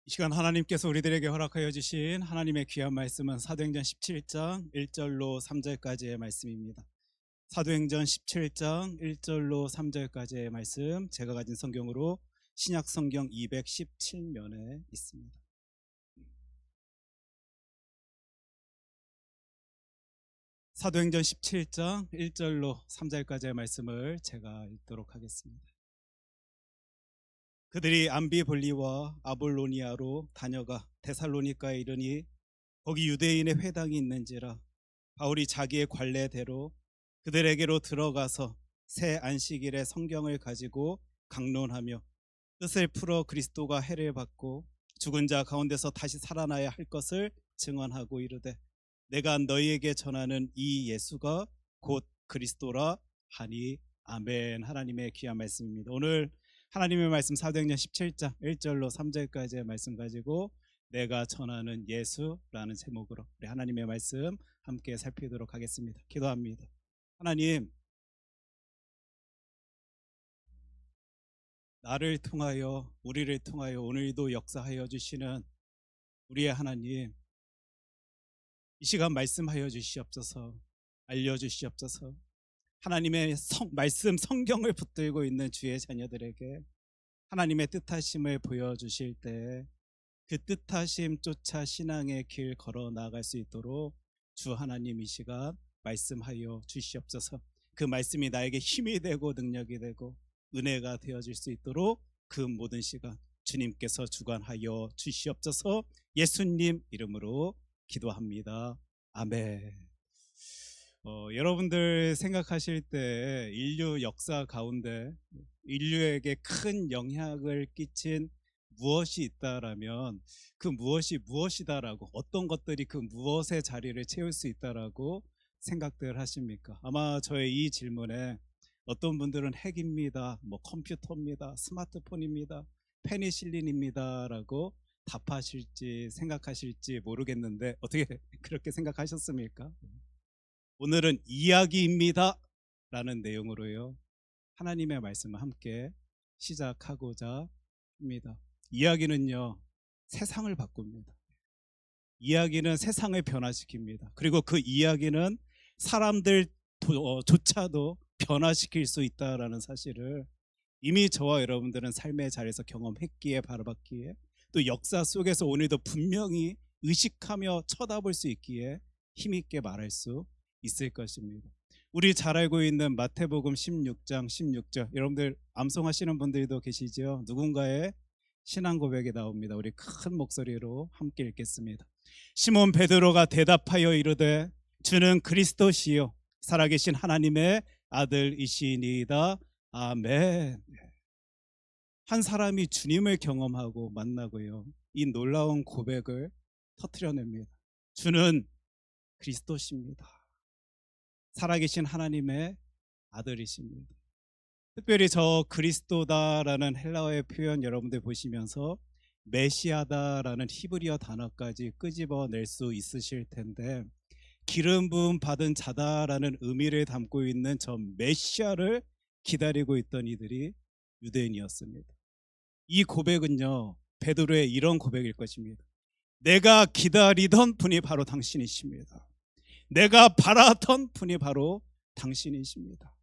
이 시간 하나님께서 우리들에게 허락하여 주신 하나님의 귀한 말씀은 사도행전 17장 1절로 3절까지의 말씀입니다. 사도행전 17장 1절로 3절까지의 말씀, 제가 가진 성경으로 신약 성경 217면에 있습니다. 사도행전 17장 1절로 3절까지의 말씀을 제가 읽도록 하겠습니다. 그들이 암비볼리와 아볼로니아로 다녀가 데살로니가에 이르니 거기 유대인의 회당이 있는지라 바울이 자기의 관례대로 그들에게로 들어가서 새 안식일에 성경을 가지고 강론하며 뜻을 풀어 그리스도가 해를 받고 죽은 자 가운데서 다시 살아나야 할 것을 증언하고 이르되 내가 너희에게 전하는 이 예수가 곧 그리스도라 하니 아멘. 하나님의 귀한 말씀입니다. 오늘 하나님의 말씀 사도행전 17장 1절로 3절까지의 말씀 가지고 내가 전하는 예수라는 제목으로 우리 하나님의 말씀 함께 살피도록 하겠습니다. 기도합니다. 하나님, 나를 통하여 우리를 통하여 오늘도 역사하여 주시는 우리의 하나님, 이 시간 말씀하여 주시옵소서. 알려주시옵소서. 하나님의 말씀 성경을 붙들고 있는 주의 자녀들에게 하나님의 뜻하심을 보여주실 때 그 뜻하심 쫓아 신앙의 길 걸어 나아갈 수 있도록 주 하나님 이 시간 말씀하여 주시옵소서. 그 말씀이 나에게 힘이 되고 능력이 되고 은혜가 되어질 수 있도록 그 모든 시간 주님께서 주관하여 주시옵소서. 예수님 이름으로 기도합니다. 아멘. 여러분들 생각하실 때 인류 역사 가운데 인류에게 큰 영향을 끼친 무엇이 있다라면 그 무엇이 무엇이다라고, 어떤 것들이 그 무엇의 자리를 채울 수 있다라고 생각들 하십니까? 아마 저의 이 질문에 어떤 분들은 핵입니다, 컴퓨터입니다, 스마트폰입니다, 페니실린입니다라고 답하실지 생각하실지 모르겠는데 어떻게 그렇게 생각하셨습니까? 오늘은 이야기입니다 라는 내용으로요 하나님의 말씀을 함께 시작하고자 합니다. 이야기는요 세상을 바꿉니다. 이야기는 세상을 변화시킵니다. 그리고 그 이야기는 사람들조차도 변화시킬 수 있다라는 사실을 이미 저와 여러분들은 삶의 자리에서 경험했기에, 바라봤기에, 또 역사 속에서 오늘도 분명히 의식하며 쳐다볼 수 있기에 힘있게 말할 수 있을 것입니다. 우리 잘 알고 있는 마태복음 16장 16절, 여러분들 암송하시는 분들도 계시죠? 누군가의 신앙 고백이 나옵니다. 우리 큰 목소리로 함께 읽겠습니다. 시몬 베드로가 대답하여 이르되 주는 그리스도시요 살아계신 하나님의 아들이시니이다. 아멘. 한 사람이 주님을 경험하고 만나고요 이 놀라운 고백을 터뜨려냅니다. 주는 그리스도십니다. 살아계신 하나님의 아들이십니다. 특별히 저 그리스도다라는 헬라어의 표현 여러분들 보시면서 메시아다라는 히브리어 단어까지 끄집어낼 수 있으실 텐데, 기름 부음 받은 자다라는 의미를 담고 있는 저 메시아를 기다리고 있던 이들이 유대인이었습니다. 이 고백은요 베드로의 이런 고백일 것입니다. 내가 기다리던 분이 바로 당신이십니다. 내가 바라던 분이 바로 당신이십니다.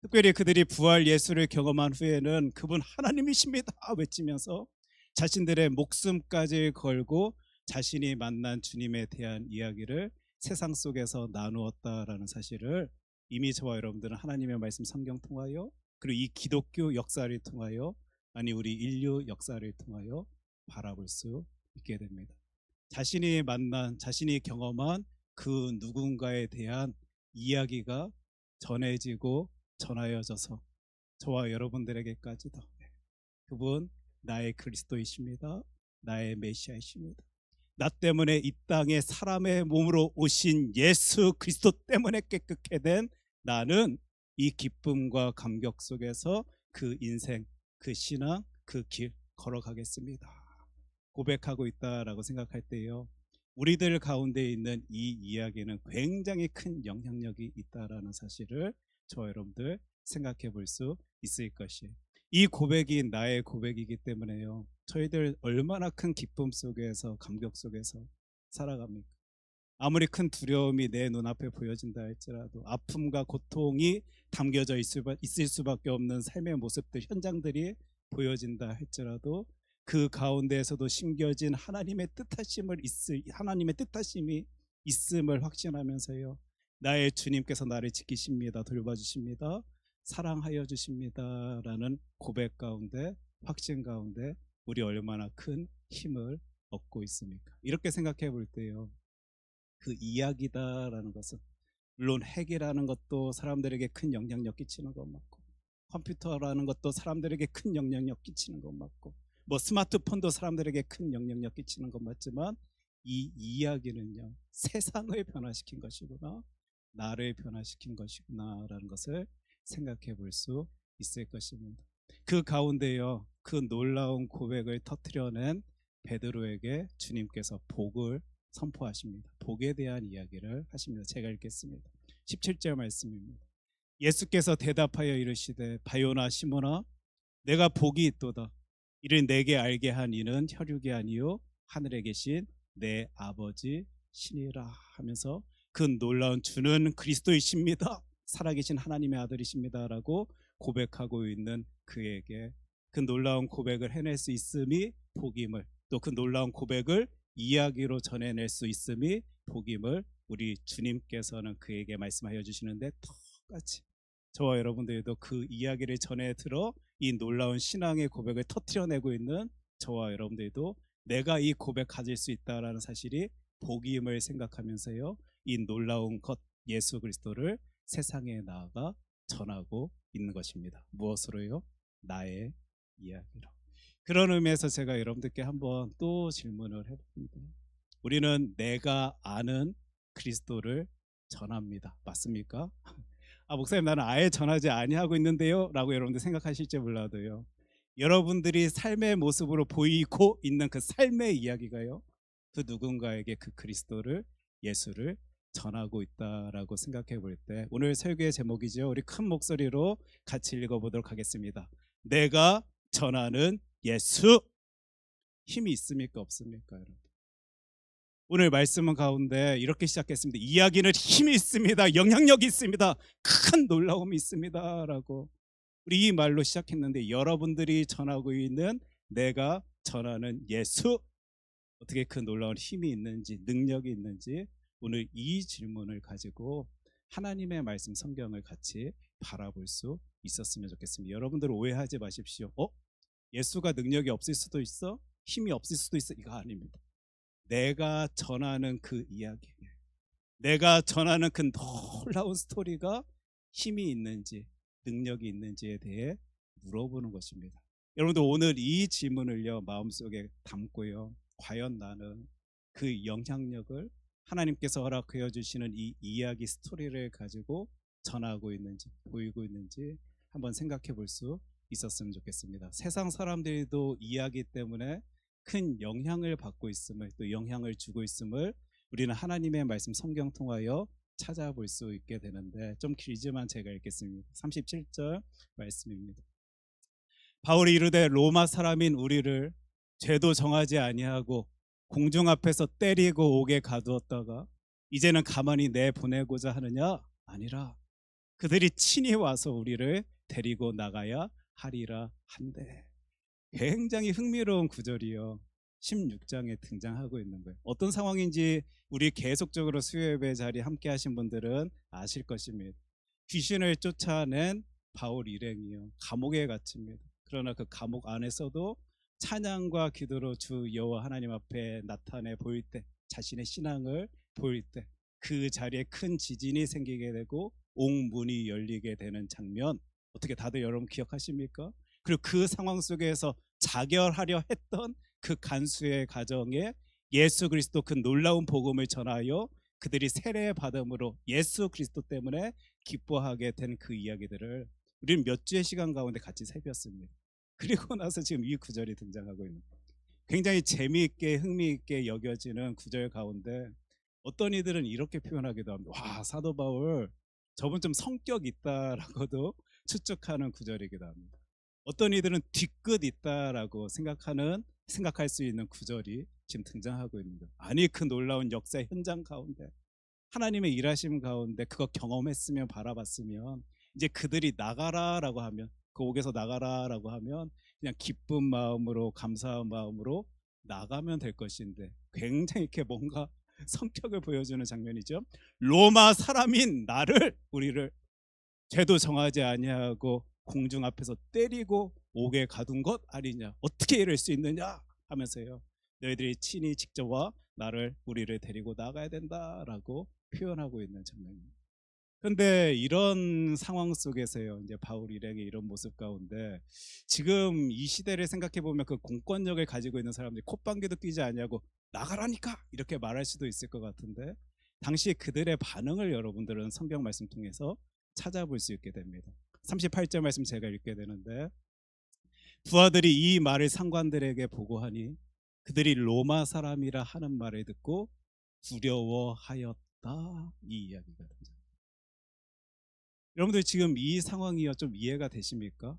특별히 그들이 부활 예수를 경험한 후에는 그분 하나님이십니다 외치면서 자신들의 목숨까지 걸고 자신이 만난 주님에 대한 이야기를 세상 속에서 나누었다라는 사실을 이미 저와 여러분들은 하나님의 말씀 성경 통하여, 그리고 이 기독교 역사를 통하여, 아니 우리 인류 역사를 통하여 바라볼 수 있게 됩니다. 자신이 만난, 자신이 경험한 그 누군가에 대한 이야기가 전해지고 전하여져서 저와 여러분들에게까지도 그분 나의 그리스도이십니다. 나의 메시아이십니다. 나 때문에 이 땅에 사람의 몸으로 오신 예수 그리스도 때문에 깨끗게 된 나는 이 기쁨과 감격 속에서 그 인생, 그 신앙, 그 길 걸어가겠습니다 고백하고 있다라고 생각할 때요 우리들 가운데 있는 이 이야기는 굉장히 큰 영향력이 있다라는 사실을 저와 여러분들 생각해 볼 수 있을 것이에요. 이 고백이 나의 고백이기 때문에요. 저희들 얼마나 큰 기쁨 속에서 감격 속에서 살아갑니까? 아무리 큰 두려움이 내 눈앞에 보여진다 할지라도 아픔과 고통이 담겨져 있을 수밖에 없는 삶의 모습들, 현장들이 보여진다 할지라도 그 가운데에서도 심겨진 하나님의 뜻하심이 있음을 확신하면서요. 나의 주님께서 나를 지키십니다. 돌봐주십니다. 사랑하여 주십니다라는 고백 가운데, 확신 가운데 우리 얼마나 큰 힘을 얻고 있습니까? 이렇게 생각해 볼 때요. 그 이야기다라는 것은 물론 핵이라는 것도 사람들에게 큰 영향력 끼치는 것 맞고, 컴퓨터라는 것도 사람들에게 큰 영향력 끼치는 것 맞고, 뭐 스마트폰도 사람들에게 큰 영향력 끼치는 것 맞지만 이 이야기는요, 세상을 변화시킨 것이구나, 나를 변화시킨 것이구나라는 것을 생각해 볼 수 있을 것입니다. 그 가운데요, 그 놀라운 고백을 터뜨려낸 베드로에게 주님께서 복을 선포하십니다. 복에 대한 이야기를 하십니다. 제가 읽겠습니다. 17절 말씀입니다. 예수께서 대답하여 이르시되 바요나 시몬아 내가 복이 있도다. 이를 내게 알게 한 이는 혈육이 아니요 하늘에 계신 내 아버지 신이라 하면서 그 놀라운 주는 그리스도이십니다. 살아계신 하나님의 아들이십니다라고 고백하고 있는 그에게 그 놀라운 고백을 해낼 수 있음이 복임을, 또 그 놀라운 고백을 이야기로 전해낼 수 있음이 복임을 우리 주님께서는 그에게 말씀하여 주시는데, 똑같이 저와 여러분들도 그 이야기를 전해 들어 이 놀라운 신앙의 고백을 터트려내고 있는 저와 여러분들도 내가 이 고백 가질 수 있다라는 사실이 복임을 생각하면서요, 이 놀라운 것 예수 그리스도를 세상에 나아가 전하고 있는 것입니다. 무엇으로요? 나의 이야기로. 그런 의미에서 제가 여러분들께 한번 또 질문을 해봅니다. 우리는 내가 아는 그리스도를 전합니다. 맞습니까? 아, 목사님 나는 아예 전하지 아니하고 있는데요 라고 여러분들 생각하실지 몰라도요, 여러분들이 삶의 모습으로 보이고 있는 그 삶의 이야기가요, 그 누군가에게 그 그리스도를, 예수를 전하고 있다라고 생각해 볼 때, 오늘 설교의 제목이죠. 우리 큰 목소리로 같이 읽어보도록 하겠습니다. 내가 전하는 예수. 힘이 있습니까 없습니까 여러분? 오늘 말씀은 가운데 이렇게 시작했습니다. 이야기는 힘이 있습니다. 영향력이 있습니다. 큰 놀라움이 있습니다 라고 우리 이 말로 시작했는데, 여러분들이 전하고 있는 내가 전하는 예수, 어떻게 그 놀라운 힘이 있는지, 능력이 있는지, 오늘 이 질문을 가지고 하나님의 말씀 성경을 같이 바라볼 수 있었으면 좋겠습니다. 여러분들 오해하지 마십시오. 예수가 능력이 없을 수도 있어? 힘이 없을 수도 있어? 이거 아닙니다. 내가 전하는 그 이야기, 내가 전하는 그 놀라운 스토리가 힘이 있는지 능력이 있는지에 대해 물어보는 것입니다. 여러분들 오늘 이 질문을요 마음속에 담고요, 과연 나는 그 영향력을 하나님께서 허락하여 주시는 이 이야기 스토리를 가지고 전하고 있는지, 보이고 있는지 한번 생각해 볼 수 있었으면 좋겠습니다. 세상 사람들도 이야기 때문에 큰 영향을 받고 있음을, 또 영향을 주고 있음을 우리는 하나님의 말씀 성경 통하여 찾아볼 수 있게 되는데, 좀 길지만 제가 읽겠습니다. 37절 말씀입니다. 바울이 이르되 로마 사람인 우리를 죄도 정하지 아니하고 공중 앞에서 때리고 옥에 가두었다가 이제는 가만히 내보내고자 하느냐? 아니라 그들이 친히 와서 우리를 데리고 나가야 하리라 한데. 굉장히 흥미로운 구절이요, 16장에 등장하고 있는 거예요. 어떤 상황인지 우리 계속적으로 수요예배 자리 함께 하신 분들은 아실 것입니다. 귀신을 쫓아낸 바울 일행이요, 감옥에 갇힙니다. 그러나 그 감옥 안에서도 찬양과 기도로 주 여호와 하나님 앞에 나타내 보일 때, 자신의 신앙을 보일 때 그 자리에 큰 지진이 생기게 되고 옥문이 열리게 되는 장면, 어떻게 다들 여러분 기억하십니까? 그리고 그 상황 속에서 자결하려 했던 그 간수의 가정에 예수 그리스도 그 놀라운 복음을 전하여 그들이 세례 받음으로 예수 그리스도 때문에 기뻐하게 된 그 이야기들을 우리는 몇 주의 시간 가운데 같이 살폈습니다. 그리고 나서 지금 이 구절이 등장하고 있는, 굉장히 재미있게 흥미있게 여겨지는 구절 가운데 어떤 이들은 이렇게 표현하기도 합니다. 와, 사도 바울 저분 좀 성격 있다라고도 추측하는 구절이기도 합니다. 어떤 이들은 뒤끝 있다라고 생각할 수 있는 구절이 지금 등장하고 있는 거예요. 아니 그 놀라운 역사의 현장 가운데 하나님의 일하심 가운데 그거 경험했으면 바라봤으면 이제 그들이 나가라라고 하면 그 옥에서 나가라라고 하면 그냥 기쁜 마음으로 감사한 마음으로 나가면 될 것인데 굉장히 이렇게 뭔가 성격을 보여주는 장면이죠. 로마 사람인 나를 우리를 죄도 정하지 아니하고 공중 앞에서 때리고 옥에 가둔 것 아니냐 어떻게 이럴 수 있느냐 하면서요 너희들이 친히 직접 와 나를 우리를 데리고 나가야 된다라고 표현하고 있는 장면입니다. 그런데 이런 상황 속에서요 이제 바울 일행의 이런 모습 가운데 지금 이 시대를 생각해 보면 그 공권력을 가지고 있는 사람들이 콧방귀도 뀌지 아니하고 나가라니까 이렇게 말할 수도 있을 것 같은데 당시 그들의 반응을 여러분들은 성경 말씀 통해서 찾아볼 수 있게 됩니다. 38절 말씀 제가 읽게 되는데 부하들이 이 말을 상관들에게 보고하니 그들이 로마 사람이라 하는 말을 듣고 두려워하였다. 이 이야기가 등장. 여러분들 지금 이 상황이요 좀 이해가 되십니까?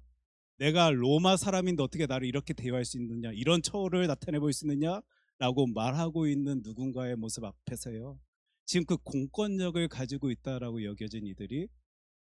내가 로마 사람인데 어떻게 나를 이렇게 대우할 수 있느냐, 이런 처우를 나타내 볼 수 있느냐라고 말하고 있는 누군가의 모습 앞에서요 지금 그 공권력을 가지고 있다라고 여겨진 이들이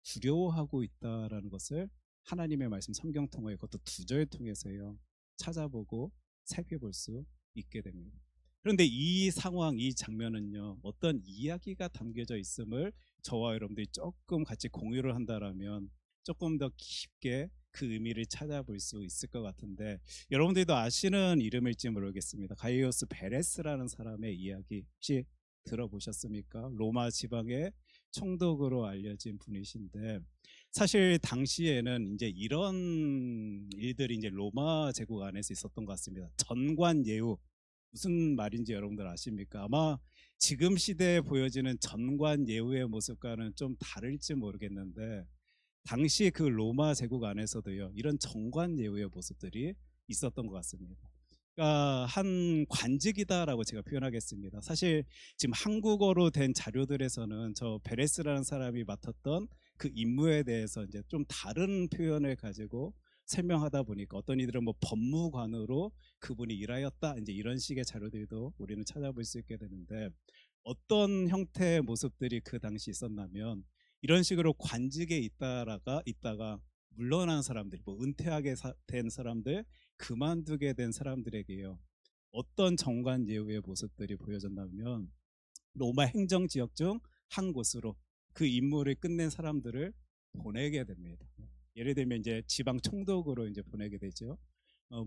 두려워하고 있다라는 것을 하나님의 말씀 성경 통해 그것도 2절 통해서요 찾아보고 살펴볼 수 있게 됩니다. 그런데 이 상황, 이 장면은요 어떤 이야기가 담겨져 있음을 저와 여러분들이 조금 같이 공유를 한다라면 조금 더 깊게 그 의미를 찾아볼 수 있을 것 같은데 여러분들도 아시는 이름일지 모르겠습니다. 가이오스 베레스라는 사람의 이야기 혹시 들어보셨습니까? 로마 지방의 총독으로 알려진 분이신데 사실 당시에는 이제 이런 일들이 이제 로마 제국 안에서 있었던 것 같습니다. 전관예우 무슨 말인지 여러분들 아십니까? 아마 지금 시대에 보여지는 전관예우의 모습과는 좀 다를지 모르겠는데 당시 그 로마 제국 안에서도요 이런 정관예우의 모습들이 있었던 것 같습니다. 그러니까 한 관직이다라고 제가 표현하겠습니다. 사실 지금 한국어로 된 자료들에서는 저 베레스라는 사람이 맡았던 그 임무에 대해서 이제 좀 다른 표현을 가지고 설명하다 보니까 어떤 이들은 뭐 법무관으로 그분이 일하였다 이제 이런 식의 자료들도 우리는 찾아볼 수 있게 되는데 어떤 형태의 모습들이 그 당시 있었냐면 이런 식으로 관직에 있다가 물러난 사람들, 뭐 은퇴하게 된 사람들, 그만두게 된 사람들에게요 어떤 정관 예우의 모습들이 보여졌냐면 로마 행정 지역 중 한 곳으로 그 임무를 끝낸 사람들을 보내게 됩니다. 예를 들면 이제 지방 총독으로 이제 보내게 되죠.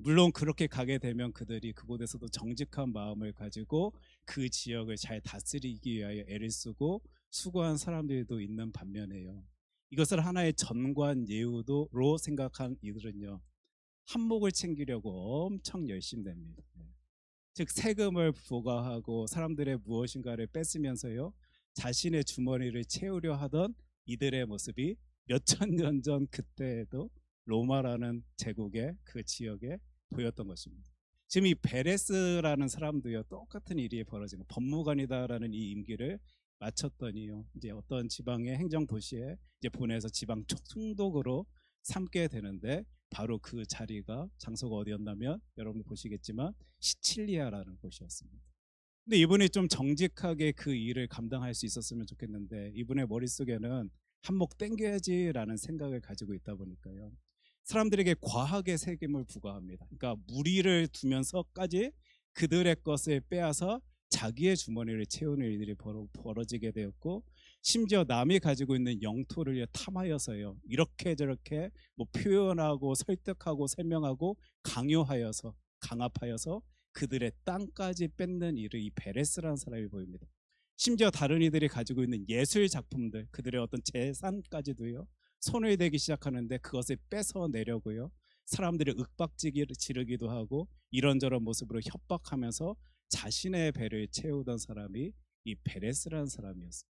물론 그렇게 가게 되면 그들이 그곳에서도 정직한 마음을 가지고 그 지역을 잘 다스리기 위하여 애를 쓰고 수고한 사람들도 있는 반면에요. 이것을 하나의 전관 예우도로 생각한 이들은요. 한몫을 챙기려고 엄청 열심히 냅니다. 즉 세금을 부과하고 사람들의 무엇인가를 뺏으면서요. 자신의 주머니를 채우려 하던 이들의 모습이 몇천 년 전 그때에도 로마라는 제국의 그 지역에 보였던 것입니다. 지금 이 베레스라는 사람도요 똑같은 일이 벌어지는 법무관이다라는 이 임기를 마쳤더니요 이제 어떤 지방의 행정 도시에 이제 보내서 지방 총독으로 삼게 되는데 바로 그 자리가 장소가 어디였냐면 여러분 보시겠지만 시칠리아라는 곳이었습니다. 근데 이분이 좀 정직하게 그 일을 감당할 수 있었으면 좋겠는데 이분의 머릿속에는 한몫 땡겨야지라는 생각을 가지고 있다 보니까요. 사람들에게 과하게 세금을 부과합니다. 그러니까 무리를 두면서까지 그들의 것을 빼앗아 자기의 주머니를 채우는 일들이 벌어지게 되었고 심지어 남이 가지고 있는 영토를 탐하여서요. 이렇게 저렇게 뭐 표현하고 설득하고 설명하고 강요하여서 강압하여서 그들의 땅까지 뺏는 일을 이 베레스라는 사람이 보입니다. 심지어 다른 이들이 가지고 있는 예술 작품들 그들의 어떤 재산까지도요 손을 대기 시작하는데 그것을 뺏어내려고요 사람들이 지르기도 하고 이런저런 모습으로 협박하면서 자신의 배를 채우던 사람이 이 베레스라는 사람이었어요.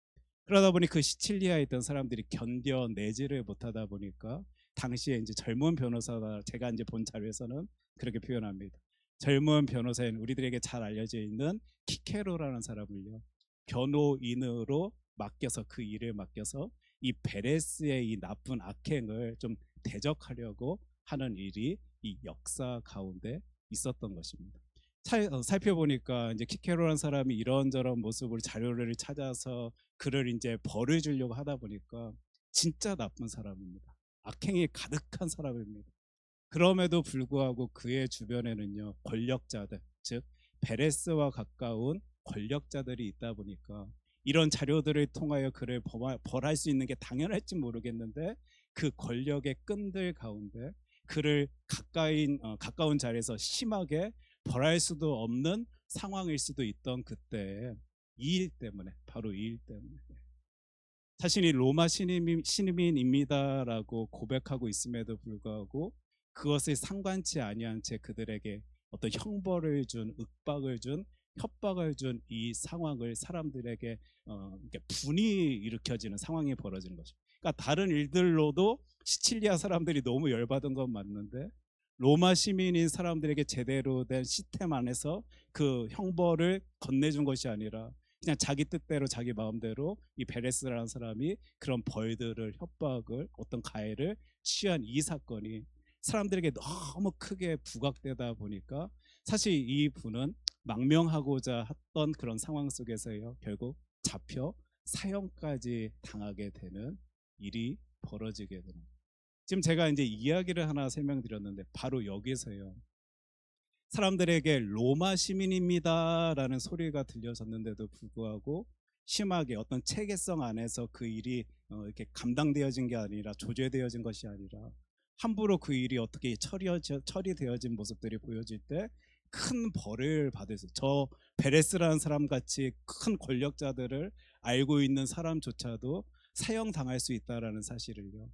그러다 보니 그 시칠리아에 있던 사람들이 견뎌내지를 못하다 보니까 당시에 이제 젊은 변호사가 제가 이제 본 자료에서는 그렇게 표현합니다. 젊은 변호사인 우리들에게 잘 알려져 있는 키케로라는 사람을요 변호인으로 맡겨서 그 일을 맡겨서 이 베레스의 이 나쁜 악행을 좀 대적하려고 하는 일이 이 역사 가운데 있었던 것입니다. 살펴보니까 이제 키케로라는 사람이 이런저런 모습으로 자료를 찾아서 그를 이제 벌을 주려고 하다 보니까 진짜 나쁜 사람입니다. 악행이 가득한 사람입니다. 그럼에도 불구하고 그의 주변에는요 권력자들, 즉 베레스와 가까운 권력자들이 있다 보니까 이런 자료들을 통하여 그를 벌할 수 있는 게 당연할지 모르겠는데 그 권력의 끈들 가운데 그를 가까운 자리에서 심하게 벌할 수도 없는 상황일 수도 있던 그때 이 일 때문에, 바로 이 일 때문에 자신이 로마 시민입니다라고 고백하고 있음에도 불구하고 그것을 상관치 아니한 채 그들에게 어떤 형벌을 준, 윽박을 준, 협박을 준 이 상황을 사람들에게 이렇게 분이 일으켜지는 상황이 벌어지는 거죠. 그러니까 다른 일들로도 시칠리아 사람들이 너무 열받은 건 맞는데 로마 시민인 사람들에게 제대로 된 시스템 안에서 그 형벌을 건네준 것이 아니라 그냥 자기 뜻대로 자기 마음대로 이 베레스라는 사람이 그런 벌들을, 협박을, 어떤 가해를 취한 이 사건이 사람들에게 너무 크게 부각되다 보니까 사실 이 분은 망명하고자 했던 그런 상황 속에서요 결국 잡혀 사형까지 당하게 되는 일이 벌어지게 되는. 지금 제가 이제 이야기를 하나 설명드렸는데 바로 여기서요 사람들에게 로마 시민입니다라는 소리가 들려졌는데도 불구하고 심하게 어떤 체계성 안에서 그 일이 이렇게 감당되어진 게 아니라 조제되어진 것이 아니라 함부로 그 일이 어떻게 처리되어진 모습들이 보여질 때 큰 벌을 받을 수, 저 베레스라는 사람 같이 큰 권력자들을 알고 있는 사람조차도 사형당할 수 있다라는 사실을요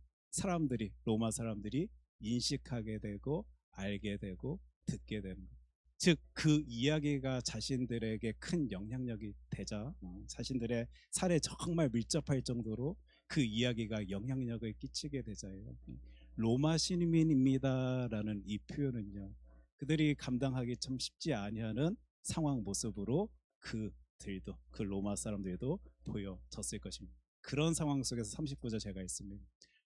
로마 사람들이 인식하게 되고 알게 되고 듣게 되는 거예요. 즉 그 이야기가 자신들에게 큰 영향력이 되자 자신들의 살에 정말 밀접할 정도로 그 이야기가 영향력을 끼치게 되자예요. 로마 시민입니다라는 이 표현은요 그들이 감당하기 참 쉽지 아니하는 상황 모습으로 그들도, 그 로마 사람들도 보여졌을 것입니다. 그런 상황 속에서 39절 제가 있습니다.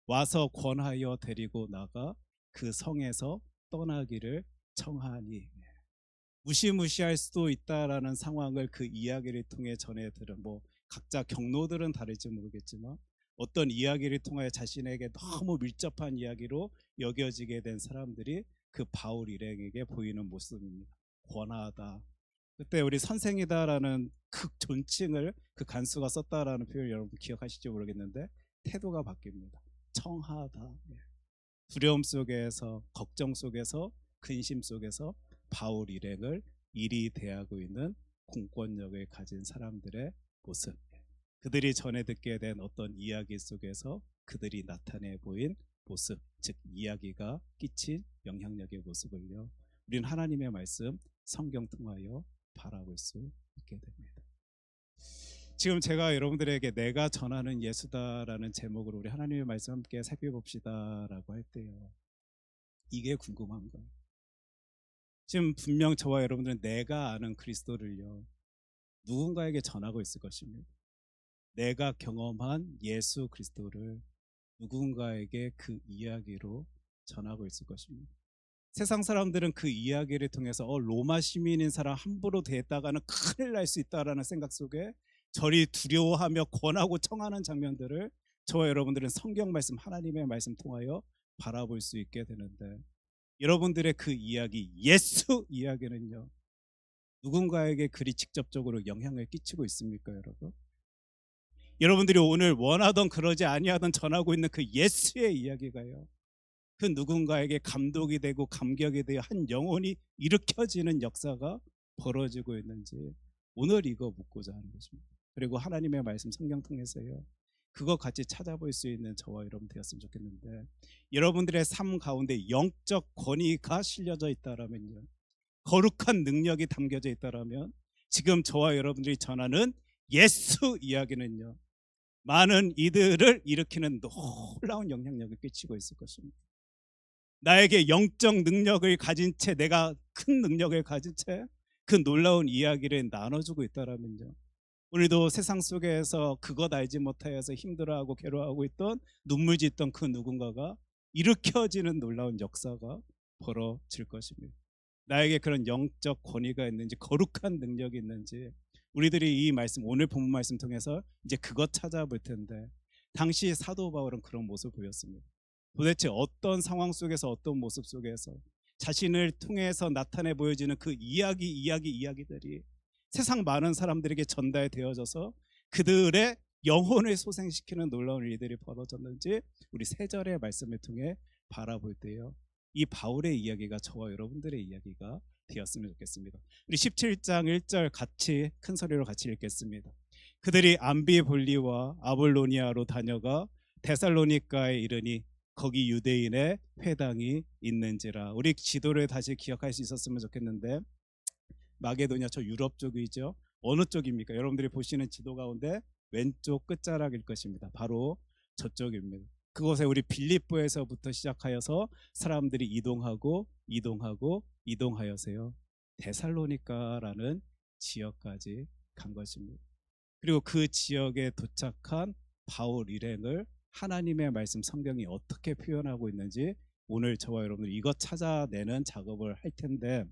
와서 권하여 데리고 나가 그 성에서 떠나기를 청하니. 무시무시할 수도 있다라는 상황을 그 이야기를 통해 전해 들은, 뭐 각자 경로들은 다를지 모르겠지만 어떤 이야기를 통하여 자신에게 너무 밀접한 이야기로 여겨지게 된 사람들이 그 바울 일행에게 보이는 모습입니다. 권하다. 그때 우리 선생이다라는 극 존칭을 그 간수가 썼다라는 표현 여러분 기억하실지 모르겠는데 태도가 바뀝니다. 청하다. 두려움 속에서, 걱정 속에서, 근심 속에서 바울 일행을 일이 대하고 있는 공권력을 가진 사람들의 모습, 그들이 전해 듣게 된 어떤 이야기 속에서 그들이 나타내 보인 모습, 즉 이야기가 끼친 영향력의 모습을요 우리는 하나님의 말씀 성경 통하여 바라볼 수 있게 됩니다. 지금 제가 여러분들에게 내가 전하는 예수다라는 제목으로 우리 하나님의 말씀 함께 살펴봅시다라고 할 때요 이게 궁금한 거예요. 지금 분명 저와 여러분들은 내가 아는 그리스도를요 누군가에게 전하고 있을 것입니다. 내가 경험한 예수 그리스도를 누군가에게 그 이야기로 전하고 있을 것입니다. 세상 사람들은 그 이야기를 통해서 로마 시민인 사람 함부로 대했다가는 큰일 날 수 있다라는 생각 속에 저리 두려워하며 권하고 청하는 장면들을 저와 여러분들은 성경 말씀, 하나님의 말씀 통하여 바라볼 수 있게 되는데 여러분들의 그 이야기, 예수 이야기는요 누군가에게 그리 직접적으로 영향을 끼치고 있습니까, 여러분? 여러분들이 오늘 원하던 그러지 아니하던 전하고 있는 그 예수의 이야기가요 그 누군가에게 감독이 되고 감격이 되어 한 영혼이 일으켜지는 역사가 벌어지고 있는지 오늘 이거 묻고자 하는 것입니다. 그리고 하나님의 말씀 성경 통해서요 그거 같이 찾아볼 수 있는 저와 여러분 되었으면 좋겠는데 여러분들의 삶 가운데 영적 권위가 실려져 있다라면요 거룩한 능력이 담겨져 있다라면 지금 저와 여러분들이 전하는 예수 이야기는요 많은 이들을 일으키는 놀라운 영향력을 끼치고 있을 것입니다. 나에게 영적 능력을 가진 채, 내가 큰 능력을 가진 채 그 놀라운 이야기를 나눠주고 있다라면요 우리도 세상 속에서 그것 알지 못하여서 힘들어하고 괴로워하고 있던 눈물 짓던 그 누군가가 일으켜지는 놀라운 역사가 벌어질 것입니다. 나에게 그런 영적 권위가 있는지, 거룩한 능력이 있는지, 우리들이 이 말씀, 오늘 본문 말씀 통해서 이제 그것 찾아볼 텐데, 당시 사도 바울은 그런 모습을 보였습니다. 도대체 어떤 상황 속에서, 어떤 모습 속에서 자신을 통해서 나타내 보여지는 그 이야기들이 세상 많은 사람들에게 전달되어져서 그들의 영혼을 소생시키는 놀라운 일들이 벌어졌는지 우리 세 절의 말씀을 통해 바라볼 때요, 이 바울의 이야기가 저와 여러분들의 이야기가 되었으면 좋겠습니다. 우리 17장 1절 같이 큰 소리로 같이 읽겠습니다. 그들이 암비볼리와 아볼로니아로 다녀가 데살로니가에 이르니 거기 유대인의 회당이 있는지라. 우리 지도를 다시 기억할 수 있었으면 좋겠는데, 마게도냐 저 유럽 쪽이죠. 어느 쪽입니까? 여러분들이 보시는 지도 가운데 왼쪽 끝자락일 것입니다. 바로 저쪽입니다. 그곳에 우리 빌립보에서부터 시작하여서 사람들이 이동하여서요 데살로니가라는 지역까지 간 것입니다. 그리고 그 지역에 도착한 바울 일행을 하나님의 말씀 성경이 어떻게 표현하고 있는지 오늘 저와 여러분들 이것 찾아내는 작업을 할 텐데,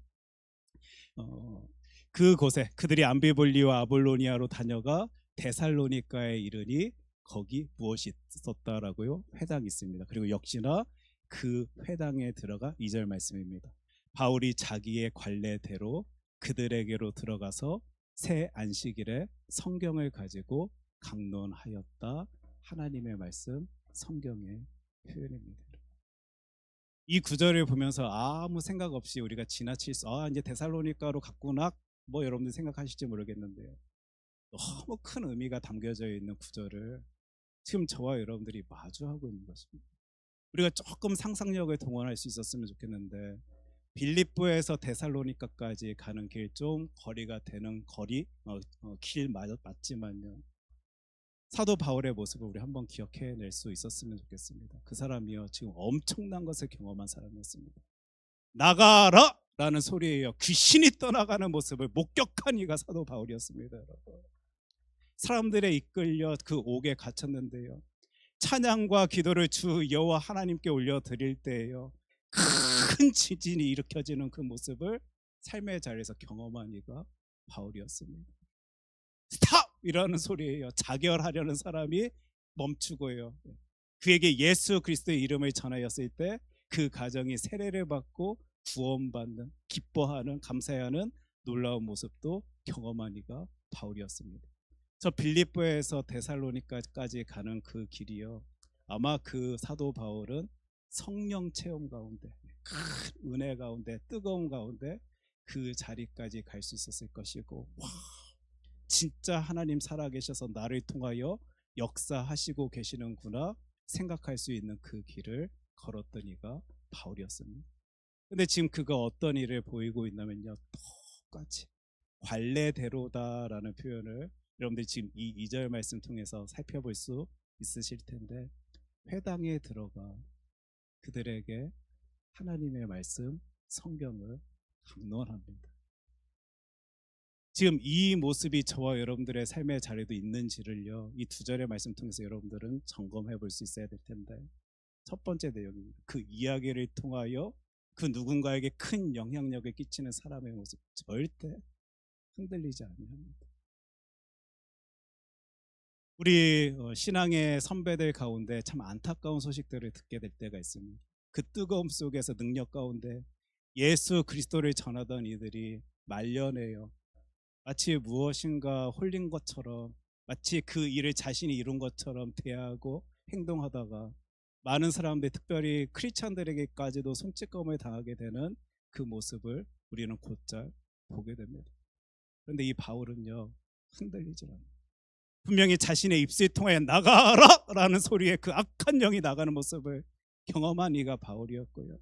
그곳에 그들이 암비볼리와 아볼로니아로 다녀가 데살로니가에 이르니 거기 무엇이 있었다라고요? 회당이 있습니다. 그리고 역시나 그 회당에 들어가 2절 말씀입니다. 바울이 자기의 관례대로 그들에게로 들어가서 새 안식일에 성경을 가지고 강론하였다. 하나님의 말씀 성경의 표현입니다. 이 구절을 보면서 아무 생각 없이 우리가 지나칠 수, 이제 데살로니가로 갔구나, 뭐 여러분들 생각하실지 모르겠는데요, 너무 큰 의미가 담겨져 있는 구절을 지금 저와 여러분들이 마주하고 있는 것입니다. 우리가 조금 상상력을 동원할 수 있었으면 좋겠는데, 빌립보에서 데살로니가까지 가는 길 좀 거리가 되는 길 맞지만요, 사도 바울의 모습을 우리 한번 기억해낼 수 있었으면 좋겠습니다. 그 사람이요 지금 엄청난 것을 경험한 사람이었습니다. 나가라! 라는 소리예요. 귀신이 떠나가는 모습을 목격한 이가 사도 바울이었습니다. 여러분, 사람들에 이끌려 그 옥에 갇혔는데요, 찬양과 기도를 주 여호와 하나님께 올려드릴 때에요 큰 지진이 일으켜지는 그 모습을 삶의 자리에서 경험한 이가 바울이었습니다. 스탑! 이라는 소리예요. 자결하려는 사람이 멈추고요, 그에게 예수 그리스도의 이름을 전하였을 때 그 가정이 세례를 받고 구원받는, 기뻐하는, 감사하는 놀라운 모습도 경험한 이가 바울이었습니다. 저 빌립보에서 데살로니가까지 가는 그 길이요, 아마 그 사도 바울은 성령 체험 가운데, 큰 은혜 가운데, 뜨거운 가운데 그 자리까지 갈 수 있었을 것이고, 와, 진짜 하나님 살아계셔서 나를 통하여 역사하시고 계시는구나 생각할 수 있는 그 길을 걸었던 이가 바울이었습니다. 근데 지금 그가 어떤 일을 보이고 있냐면요, 똑같이 관례대로다라는 표현을 여러분들이 지금 이 2절 말씀 통해서 살펴볼 수 있으실 텐데, 회당에 들어가 그들에게 하나님의 말씀 성경을 강론합니다. 지금 이 모습이 저와 여러분들의 삶의 자리도 있는지를요, 이 2절의 말씀 통해서 여러분들은 점검해 볼 수 있어야 될 텐데, 첫 번째 내용입니다. 그 이야기를 통하여 그 누군가에게 큰 영향력을 끼치는 사람의 모습 절대 흔들리지 않습니다. 우리 신앙의 선배들 가운데 참 안타까운 소식들을 듣게 될 때가 있습니다. 그 뜨거움 속에서 능력 가운데 예수 그리스도를 전하던 이들이 말년에요, 마치 무엇인가 홀린 것처럼, 마치 그 일을 자신이 이룬 것처럼 대하고 행동하다가 많은 사람들, 특별히 크리스찬들에게까지도 손찌검을 당하게 되는 그 모습을 우리는 곧잘 보게 됩니다. 그런데 이 바울은요 흔들리지 않아요. 분명히 자신의 입술 통해 나가라! 라는 소리에 그 악한 영이 나가는 모습을 경험한 이가 바울이었고요,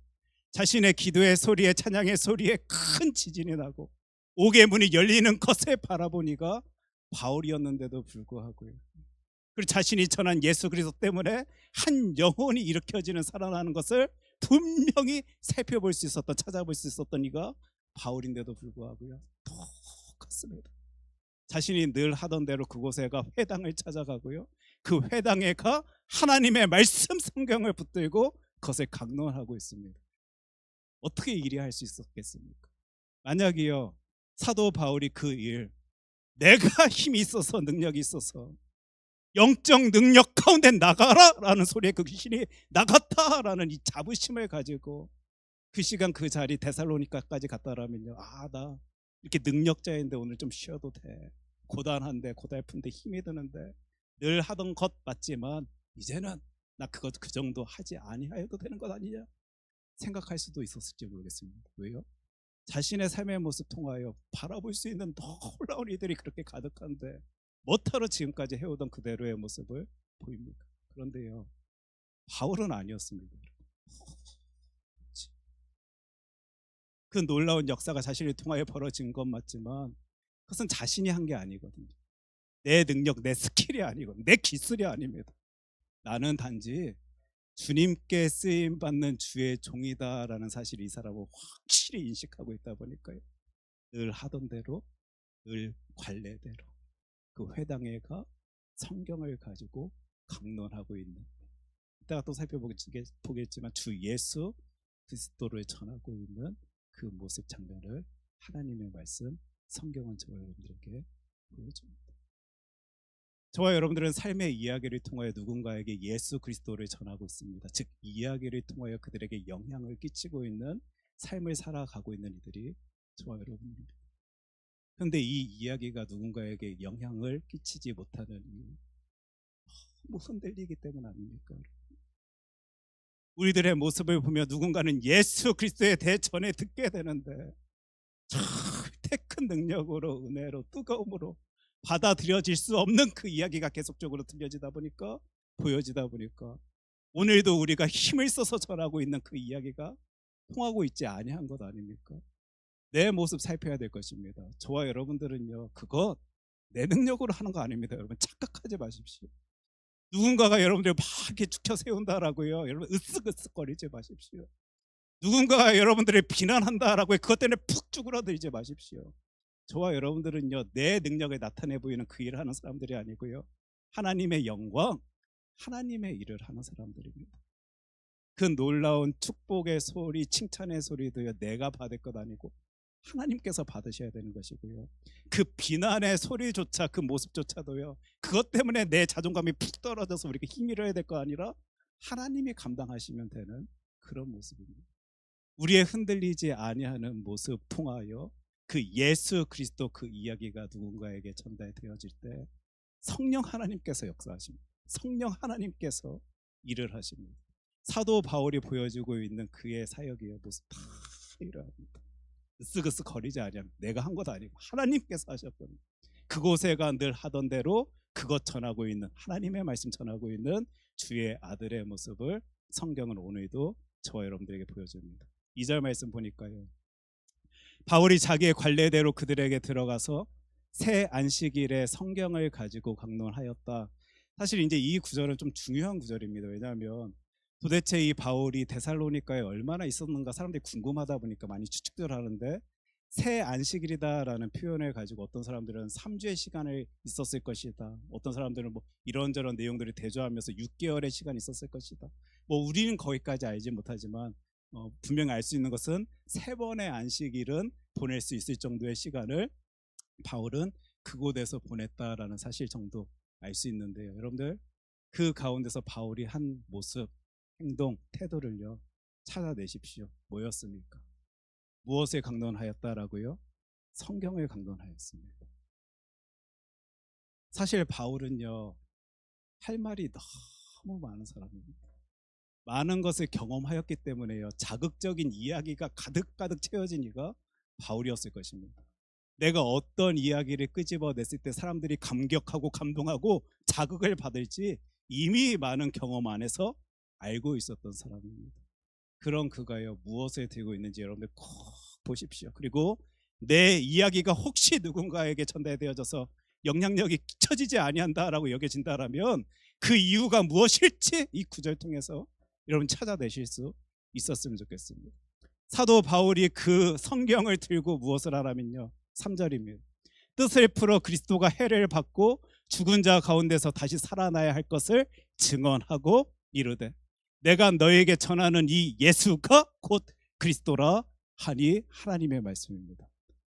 자신의 기도의 소리에, 찬양의 소리에 큰 지진이 나고 옥의 문이 열리는 것을 바라보니가 바울이었는데도 불구하고요, 그리고 자신이 전한 예수 그리스도 때문에 한 영혼이 일으켜지는, 살아나는 것을 분명히 살펴볼 수 있었던, 찾아볼 수 있었던 이가 바울인데도 불구하고요 똑같습니다. 자신이 늘 하던 대로 그곳에 가 회당을 찾아가고요, 그 회당에 가 하나님의 말씀 성경을 붙들고 그것을 강론하고 있습니다. 어떻게 이리할 수 있었겠습니까? 만약이요, 사도 바울이 그 일, 내가 힘이 있어서 능력이 있어서 영적 능력 가운데 나가라라는 소리에 그 귀신이 나갔다라는 이 자부심을 가지고 그 시간 그 자리 데살로니가까지 갔다라면요, 나 이렇게 능력자인데 오늘 좀 쉬어도 돼, 고단한데 고달픈데 힘이 드는데 늘 하던 것 맞지만 이제는 나 그것 그 정도 하지 아니하여도 되는 것 아니냐 생각할 수도 있었을지 모르겠습니다. 왜요? 자신의 삶의 모습 통하여 바라볼 수 있는 놀라운 이들이 그렇게 가득한데 뭐하러 지금까지 해오던 그대로의 모습을 보입니까? 그런데요, 바울은 아니었습니다. 그 놀라운 역사가 자신을 통하여 벌어진 건 맞지만 그것은 자신이 한 게 아니거든요. 내 능력, 내 스킬이 아니고 내 기술이 아닙니다. 나는 단지 주님께 쓰임 받는 주의 종이다라는 사실을 이 사람은 확실히 인식하고 있다 보니까요, 늘 하던 대로, 늘 관례대로 그 회당에 가 성경을 가지고 강론하고 있는, 이따가 또 살펴보겠지만 주 예수 그리스도를 전하고 있는 그 모습 장면을 하나님의 말씀, 성경은 저와 여러분들에게 보여줍니다. 저와 여러분들은 삶의 이야기를 통하여 누군가에게 예수 그리스도를 전하고 있습니다. 즉 이야기를 통하여 그들에게 영향을 끼치고 있는 삶을 살아가고 있는 이들이 저와 여러분입니다. 그런데 이 이야기가 누군가에게 영향을 끼치지 못하는 이유, 너무 흔들리기 때문 아닙니까? 우리들의 모습을 보며 누군가는 예수 그리스도의 대전에 듣게 되는데 절대 큰 능력으로, 은혜로, 뜨거움으로 받아들여질 수 없는 그 이야기가 계속적으로 들려지다 보니까, 보여지다 보니까 오늘도 우리가 힘을 써서 전하고 있는 그 이야기가 통하고 있지 아니한 것 아닙니까? 내 모습 살펴야 될 것입니다. 저와 여러분들은요, 그것 내 능력으로 하는 거 아닙니다. 여러분 착각하지 마십시오. 누군가가 여러분들 막 이렇게 죽여 세운다라고요, 여러분 으쓱으쓱거리지 마십시오. 누군가가 여러분들을 비난한다라고 그것 때문에 푹 쭈그러들지 마십시오. 저와 여러분들은요, 내 능력을 나타내 보이는 그 일을 하는 사람들이 아니고요, 하나님의 영광, 하나님의 일을 하는 사람들입니다. 그 놀라운 축복의 소리, 칭찬의 소리도요, 내가 받을 것 아니고 하나님께서 받으셔야 되는 것이고요, 그 비난의 소리조차, 그 모습조차도요, 그것 때문에 내 자존감이 푹 떨어져서 우리가 힘 잃어야 될 거 아니라 하나님이 감당하시면 되는 그런 모습입니다. 우리의 흔들리지 아니하는 모습 통하여 그 예수 그리스도 그 이야기가 누군가에게 전달되어질 때 성령 하나님께서 역사하십니다. 성령 하나님께서 일을 하십니다. 사도 바울이 보여주고 있는 그의 사역의 모습 다 이러합니다. 으쓱으쓱 거리지 아니하면 내가 한 것 아니고 하나님께서 하셨거든요. 그곳에 가 늘 하던 대로 그것 전하고 있는, 하나님의 말씀 전하고 있는 주의 아들의 모습을 성경은 오늘도 저와 여러분들에게 보여줍니다. 2절 말씀 보니까요, 바울이 자기의 관례대로 그들에게 들어가서 새 안식일에 성경을 가지고 강론하였다. 사실 이제 이 구절은 좀 중요한 구절입니다. 왜냐하면 도대체 이 바울이 데살로니가에 얼마나 있었는가 사람들이 궁금하다 보니까 많이 추측들 하는데, 새 안식일이다라는 표현을 가지고 어떤 사람들은 3주의 시간을 있었을 것이다, 어떤 사람들은 뭐 이런저런 내용들을 대조하면서 6개월의 시간이 있었을 것이다. 뭐 우리는 거기까지 알지 못하지만 분명히 알 수 있는 것은 3번의 안식일은 보낼 수 있을 정도의 시간을 바울은 그곳에서 보냈다라는 사실 정도 알 수 있는데요, 여러분들 그 가운데서 바울이 한 모습, 행동, 태도를요 찾아내십시오. 뭐였습니까? 무엇을 강론하였다라고요? 성경을 강론하였습니다. 사실 바울은요, 할 말이 너무 많은 사람입니다. 많은 것을 경험하였기 때문에요, 자극적인 이야기가 가득가득 채워진 이가 바울이었을 것입니다. 내가 어떤 이야기를 끄집어냈을 때 사람들이 감격하고 감동하고 자극을 받을지 이미 많은 경험 안에서 알고 있었던 사람입니다. 그런 그가요, 무엇을 들고 있는지 여러분들 꼭 보십시오. 그리고 내 이야기가 혹시 누군가에게 전달되어져서 영향력이 끼쳐지지 아니한다라고 여겨진다라면 그 이유가 무엇일지 이 구절 통해서 여러분 찾아내실 수 있었으면 좋겠습니다. 사도 바울이 그 성경을 들고 무엇을 하라면요, 3절입니다. 뜻을 풀어 그리스도가 해를 받고 죽은 자 가운데서 다시 살아나야 할 것을 증언하고 이르되, 내가 너에게 전하는 이 예수가 곧 그리스도라 하니 하나님의 말씀입니다.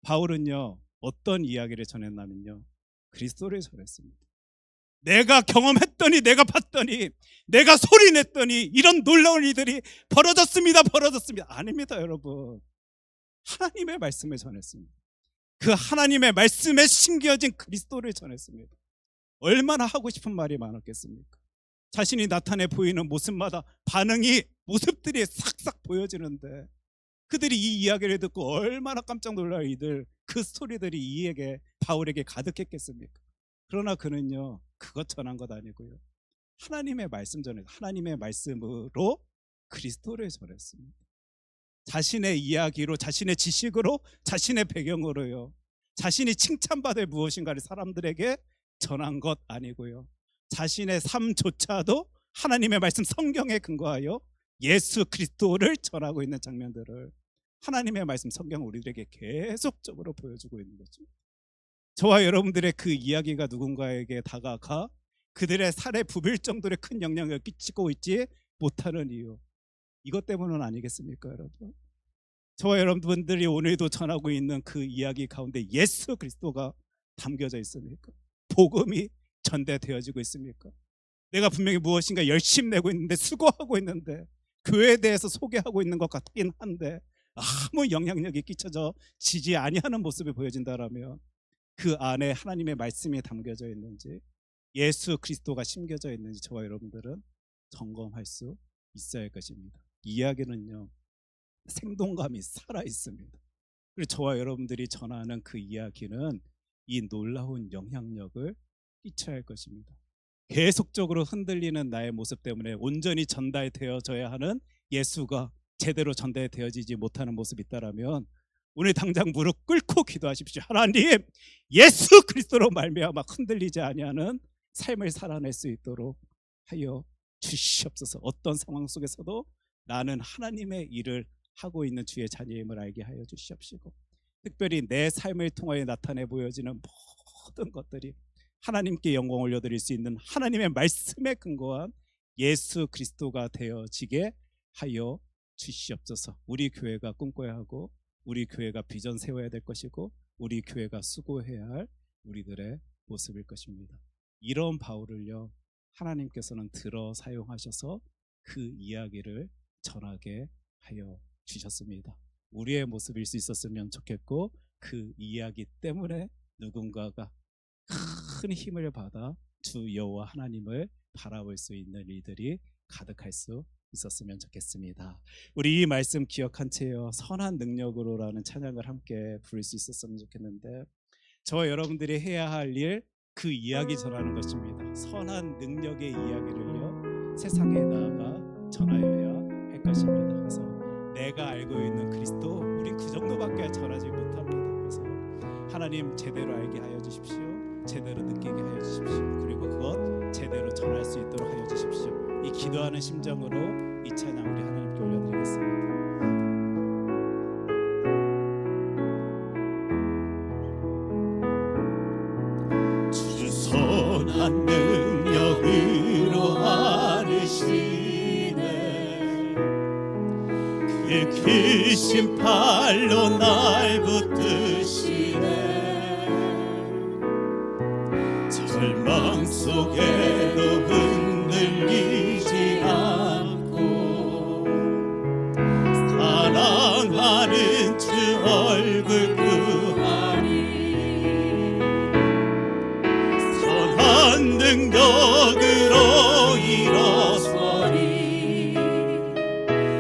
바울은요 어떤 이야기를 전했냐면요 그리스도를 전했습니다. 내가 경험했더니 내가 봤더니 내가 소리냈더니 이런 놀라운 일들이 벌어졌습니다. 아닙니다 여러분. 하나님의 말씀을 전했습니다. 그 하나님의 말씀에 심겨진 그리스도를 전했습니다. 얼마나 하고 싶은 말이 많았겠습니까? 자신이 나타내 보이는 모습마다 모습들이 싹싹 보여지는데 그들이 이 이야기를 듣고 얼마나 깜짝 놀랄 이들 그 스토리들이 바울에게 가득했겠습니까? 그러나 그는요 그것 전한 것 아니고요 하나님의 말씀 전해 하나님의 말씀으로 그리스도를 전했습니다. 자신의 이야기로 자신의 지식으로 자신의 배경으로요 자신이 칭찬받을 무엇인가를 사람들에게 전한 것 아니고요 자신의 삶조차도 하나님의 말씀 성경에 근거하여 예수 그리스도를 전하고 있는 장면들을 하나님의 말씀 성경은 우리들에게 계속적으로 보여주고 있는 거죠. 저와 여러분들의 그 이야기가 누군가에게 다가가 그들의 살에 부빌 정도의 큰 영향을 끼치고 있지 못하는 이유 이것 때문은 아니겠습니까 여러분? 저와 여러분들이 오늘도 전하고 있는 그 이야기 가운데 예수 그리스도가 담겨져 있습니까? 복음이 전달되어지고 있습니까? 내가 분명히 무엇인가 열심히 내고 있는데 수고하고 있는데 교회에 대해서 소개하고 있는 것 같긴 한데 아무 영향력이 끼쳐져 지지 아니하는 모습이 보여진다라면 그 안에 하나님의 말씀이 담겨져 있는지 예수 그리스도가 심겨져 있는지 저와 여러분들은 점검할 수 있어야 할 것입니다. 이야기는요 생동감이 살아 있습니다. 그리고 저와 여러분들이 전하는 그 이야기는 이 놀라운 영향력을 끼쳐야 할 것입니다. 계속적으로 흔들리는 나의 모습 때문에 온전히 전달되어져야 하는 예수가 제대로 전달되어지지 못하는 모습이 있다라면 오늘 당장 무릎 꿇고 기도하십시오. 하나님 예수 그리스도로 말미암아 흔들리지 아니하는 삶을 살아낼 수 있도록 하여 주시옵소서. 어떤 상황 속에서도 나는 하나님의 일을 하고 있는 주의 자녀임을 알게 하여 주시옵시고 특별히 내 삶을 통하여 나타내 보여지는 모든 것들이 하나님께 영광 올려드릴 수 있는 하나님의 말씀에 근거한 예수 그리스도가 되어지게 하여 주시옵소서. 우리 교회가 꿈꿔야 하고 우리 교회가 비전 세워야 될 것이고 우리 교회가 수고해야 할 우리들의 모습일 것입니다. 이런 바울을요 하나님께서는 들어 사용하셔서 그 이야기를 전하게 하여 주셨습니다. 우리의 모습일 수 있었으면 좋겠고 그 이야기 때문에 누군가가 큰 힘을 받아 주 여호와 하나님을 바라볼 수 있는 일들이 가득할 수 있었으면 좋겠습니다. 우리 이 말씀 기억한 채요 선한 능력으로라는 찬양을 함께 부를 수 있었으면 좋겠는데 저와 여러분들이 해야 할 일 그 이야기 전하는 것입니다. 선한 능력의 이야기를요 세상에 나아가 전하여야 할 것입니다. 그래서 내가 알고 있는 그리스도 우리 그 정도밖에 전하지 못합니다. 그래서 하나님 제대로 알게 하여 주십시오. 제대로 느끼게 하여 주십시오. 그리고 그것 제대로 전할 수 있도록 하여 주십시오. 이 기도하는 심정으로 이 찬양 우리 하나님께 올려드리겠습니다. 주 선한 능력으로 아르시네 그 크신 팔로 날 붙드시네 절망 속에도 흔들리지 않고 사랑하는 주 얼굴 구하리 선한 능력으로 일어서리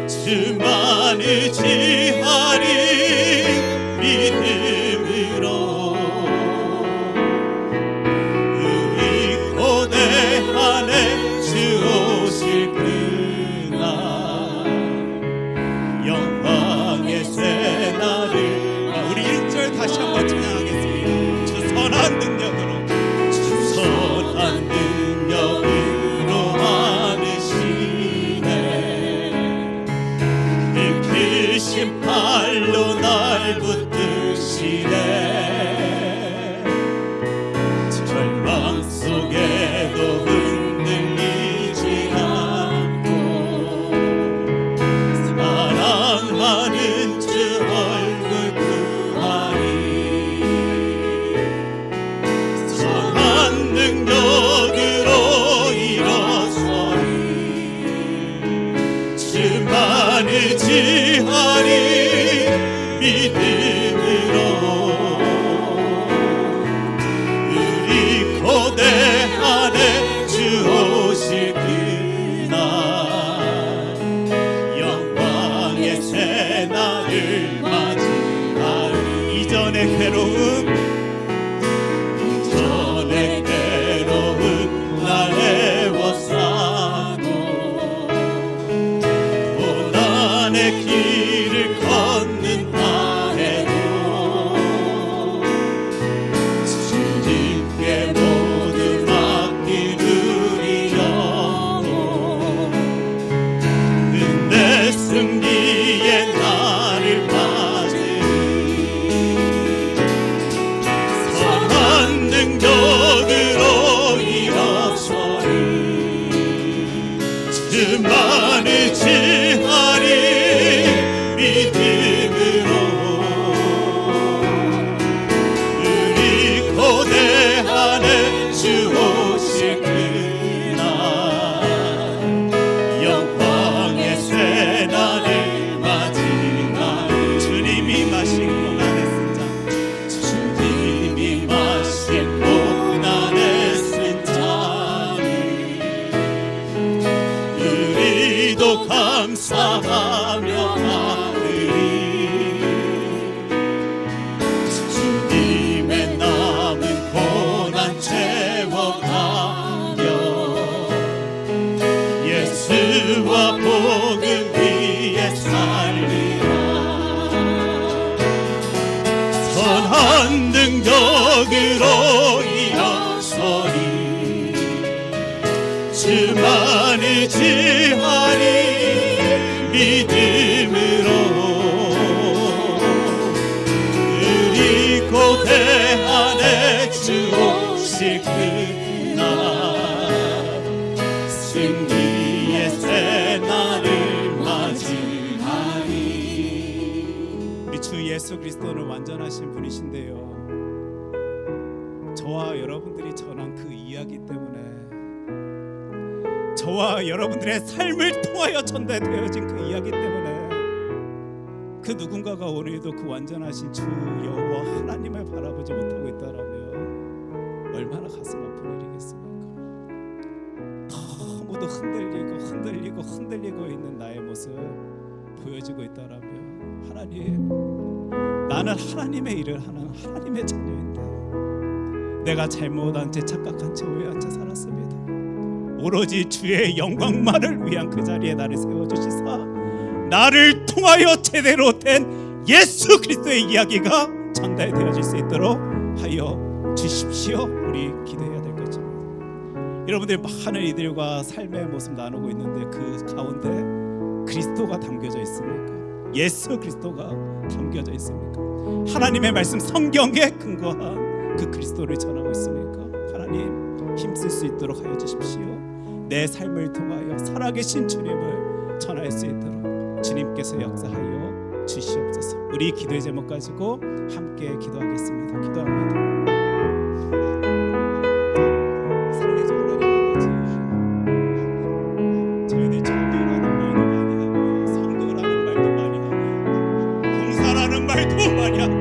주만 의지하리 믿음으로 다시 한번 찬양하겠습니다. 주 선한 능력으로 주 선한 능력으로 안으시네 그 크신 팔로 날 붙드시네 절망 속에도 흔들리지 않고 우리 고대하네 주 오실 그날 영광의 새날을 맞이하리. 이전의 괴로움 날 애워싸고 고난의 길을 걷는 날에도 주님께 모든 맡긴 우리 영혼 끝내 승리의 날을 맞으리. 선한 능력으로 일어서리 주만을 지하리 믿음으로 우리 고대하네 주 오실 그날 영광의 새날을 맞이하리. 주님이 마신 고난의 쓴잔 주님이 마신 고난의 쓴잔 우리도 감사하며 받으리. 주님의 남은 고난 채워가며 예수와 복음 위에 살리라. 선한 능력으로 일어서리 주만을 지하리 믿음으로 우리 고대하네 주 오실 그날 승리의 새날을 맞이하리. 우리 주 예수 그리스도는 완전하신 분이신데요, 저와 여러분들이 전한 그 이야기 때문에, 저와 여러분들의 삶을 통하여 전달되어진 그 이야기 때문에 그 누군가가 오늘도 그 완전하신 주 여호와 하나님을 바라보지 못하고 있다라면 얼마나 가슴 아픈 일이겠습니까? 너무도 흔들리고 있는 나의 모습 보여지고 있다라면, 하나님, 나는 하나님의 일을 하는 하나님의 자녀인데 내가 잘못한 채 착각한 채 오해한 채 살았습니다. 오로지 주의 영광만을 위한 그 자리에 나를 세워주시사 나를 통하여 제대로 된 예수 그리스도의 이야기가 전달되어질 수 있도록 하여 주십시오. 우리 기도해야 될 것입니다. 여러분들 많은 이들과 삶의 모습 나누고 있는데 그 가운데 그리스도가 담겨져 있습니까? 예수 그리스도가 담겨져 있습니까? 하나님의 말씀 성경에 근거한 그 그리스도를 전하고 있습니까? 하나님, 힘쓸 수 있도록 하여 주십시오. 내 삶을 통하여 살아계신 주님을 전할 수 있도록 주님께서 역사하여 주시옵소서. 우리 기도의 제목 가지고 함께 기도하겠습니다. 기도합니다. 사랑해서 하나님 아버지, 저희들 전도라는 말도 많이 하고 성도라는 말도 많이 하고 봉사라는 말도 많이 하고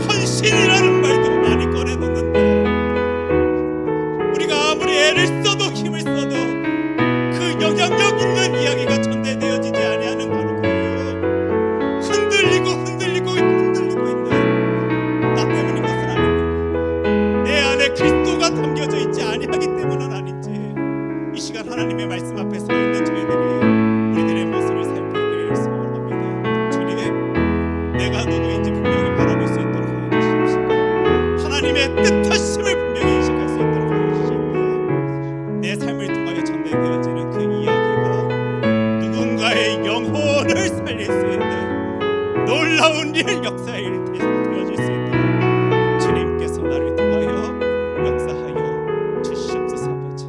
헌신이라는 말도 많이 꺼내놓는데, 우리가 아무리 애를 써도 힘을 써도 그 영향력 있는 이야기가 전달되어지지 아니하는 바로 그예요. 흔들리고 있는 나 때문인 것은 아닙니다. 내 안에 그리스도가 담겨져 있지 아니하기 때문은 아닌지, 이 시간 하나님의 말씀 앞에 서 있는 저희들이 우리들의 모습을 살펴보길 소원합니다. 주님, 내가 누구인지 분명히 바라볼 수 있도록 하여 주십시오. 하나님의 뜻하심을 분명히 인식할 수 있도록 하여 주십시오. 내 삶을 통하여 전달되어지는 그 이야기가 누군가의 영혼을 살릴 수 있는 놀라운 일, 역사의 일 되어질 수 있도록 주님께서 나를 통하여 역사하여 주시옵소서. 아버지,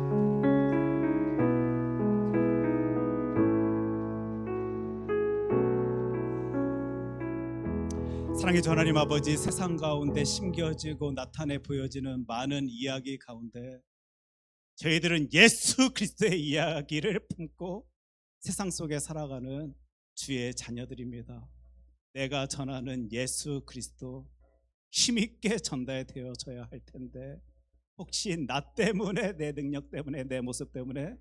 사랑의 주 하나님 아버지, 세상 가운데 심겨지고 나타내 보여지는 많은 이야기 가운데 저희들은 예수 그리스도의 이야기를 품고 세상 속에 살아가는 주의 자녀들입니다. 내가 전하는 예수 그리스도 힘있게 전달되어져야 할 텐데, 혹시 나 때문에, 내 능력 때문에, 내 모습 때문에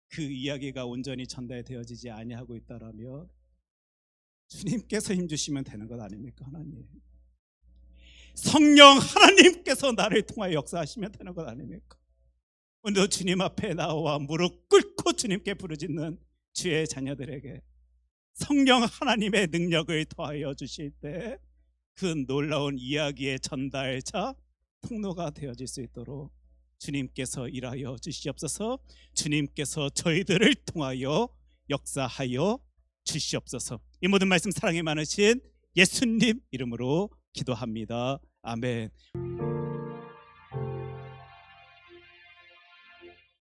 그 이야기가 온전히 전달되어지지 아니하고 있다라면 주님께서 힘주시면 되는 것 아닙니까? 하나님, 성령 하나님께서 나를 통하여 역사하시면 되는 것 아닙니까? 오늘도 주님 앞에 나와 무릎 꿇고 주님께 부르짖는 주의 자녀들에게 성령 하나님의 능력을 더하여 주실 때 그 놀라운 이야기의 전달자, 통로가 되어질 수 있도록 주님께서 일하여 주시옵소서. 주님께서 저희들을 통하여 역사하여 주시옵소서. 이 모든 말씀 사랑이 많으신 예수님 이름으로 기도합니다. 아멘.